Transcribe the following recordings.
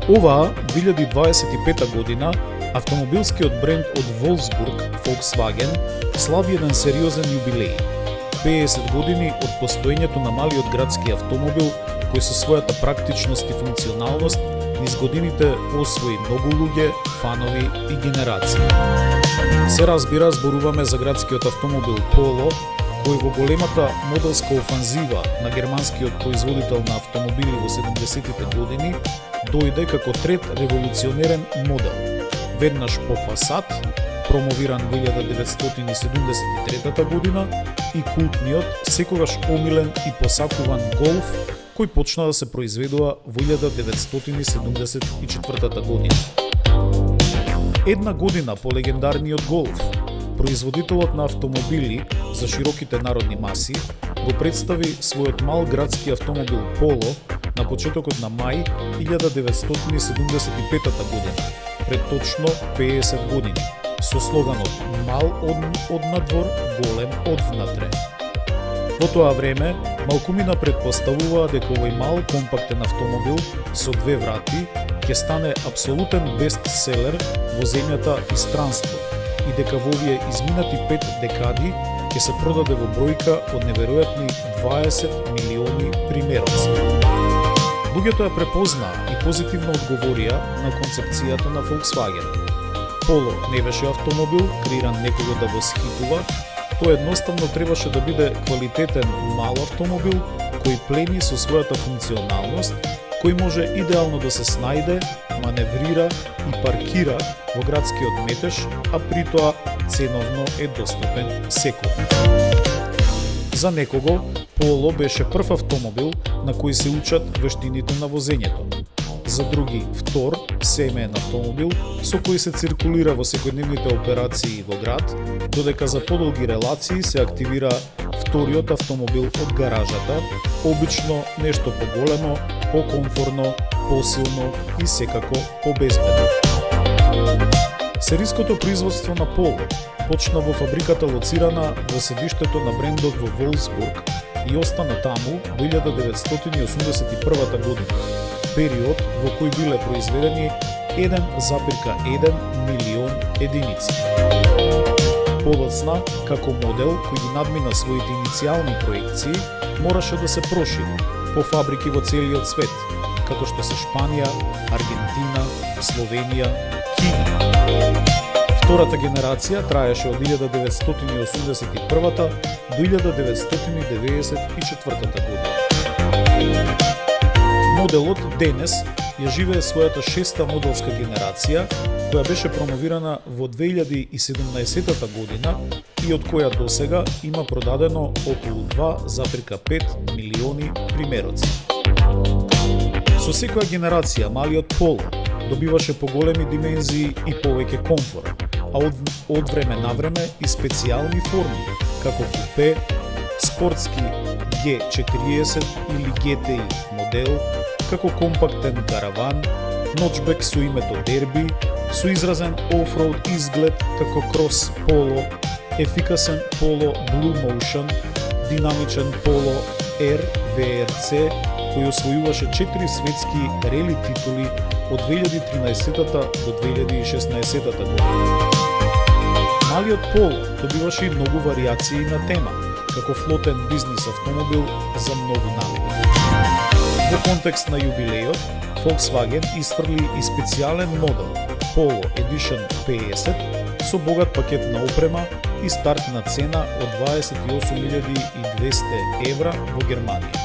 Оваа 2025 година автомобилскиот бренд од Волфсбург, Volkswagen, слави еден сериозен јубилеј. 50 години од постоењето на малиот градски автомобил, кој со својата практичност и функционалност низ годините освои многу луѓе, фанови и генерации. Се разбира, зборуваме за градскиот автомобил Polo, кој во големата моделска офанзива на германскиот производител на автомобили во 70-тите години дојде како трет револуционерен модел. Веднаш по Passat, промовиран 1973 година, и култниот, секогаш омилен и посакуван Golf, кој почна да се произведува во 1974 година. Една година по легендарниот Golf, производителот на автомобили за широките народни маси го представи својот мал градски автомобил Polo на почетокот на мај 1975 година, пред точно 50 години, со слоганот "Мал од надвор, голем од внатре". Во тоа време, малкумина предпоставуваа дека овој мал компактен автомобил со две врати ќе стане апсолутен бестселер во земјата и странство и дека во овие изминати 5 декади ќе се продаде во бројка од неверојатни 20 милиони примероци. Луѓето ја препознаа и позитивно одговорија на концепцијата на Volkswagen. Polo не беше автомобил креиран некого да го схитува, тој едноставно требаше да биде квалитетен мал автомобил кој плени со својата функционалност, кој може идеално да се снајде, маневрира и паркира во градскиот метеж, а при тоа ценовно е достапен секој. За некого, Polo беше прв автомобил на кој се учат вештините на возењето. За други, втор, семеен автомобил со кој се циркулира во секојдневните операции во град, додека за подолги релации се активира вториот автомобил од гаражата, обично нешто поголемо, покомфорно, посилно и секако побезбедно. Сериското производство на Polo почна во фабриката лоцирана во седиштето на брендот во Волфсбург и остана таму до 1981 година, период во кој биле произведени 1,1 милион единици. Подоцна, како модел кој ги надмина своите иницијални проекции, мораше да се прошири по фабрики во целиот свет, како што се Шпанија, Аргентина, Словенија, Кина. Втората генерација траеше од 1981 до 1994 година. Моделот денес ја живее својата шеста моделска генерација, која беше промовирана во 2017 година и од која досега има продадено околу 2,5 милиони примероци. Со секоја генерација малиот Polo добиваше поголеми димензии и повеќе комфор, а од време на време и специјални форми, како купе, спортски G40 или GTI модел, како компактен караван, ночбек со името Derby, со изразен офроуд изглед како Cross Polo, ефикасен Polo Blue Motion, динамичен Polo R VRC, кој освојуваше 4 светски рели титули од 2013 до 2016 година. Малиот Polo добиваше и многу вариации на тема, како флотен бизнис автомобил за многу намени. Во контекст на јубилејот, Volkswagen изфрли и специјален модел Polo Edition 50 со богат пакет на опрема и стартна цена од 28.200 евра во Германија.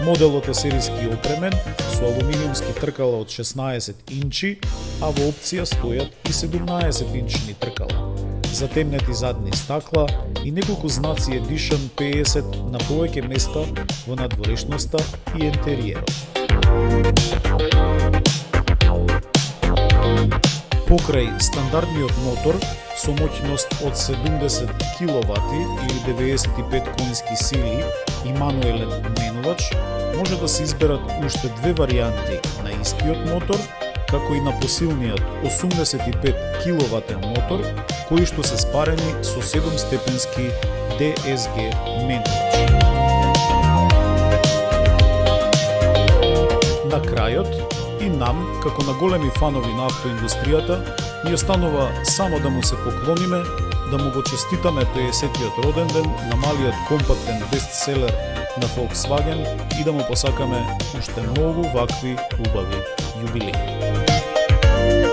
Моделот е сериски опремен со алуминиумски тркала од 16 инчи, а во опција стојат и 17-инчни тркала, затемнети задни стакла и неколку знаци Edition 50 на повеќе места во надворешноста и интериерот. Покрај стандардниот мотор со моќност од 70 кВт или 95 конски сили и мануелен менувач, може да се изберат уште две варијанти на истиот мотор, како и на посилниот 85 кВт мотор, кои што се спарени со 7-степенски DSG менувач. На крајот, И нам, како на големи фанови на автоиндустријата, ни останува само да му се поклониме, да му го честитаме 50-тиот роден ден на малиот компактен бестселер на Volkswagen и да му посакаме уште многу вакви убави јубилеи.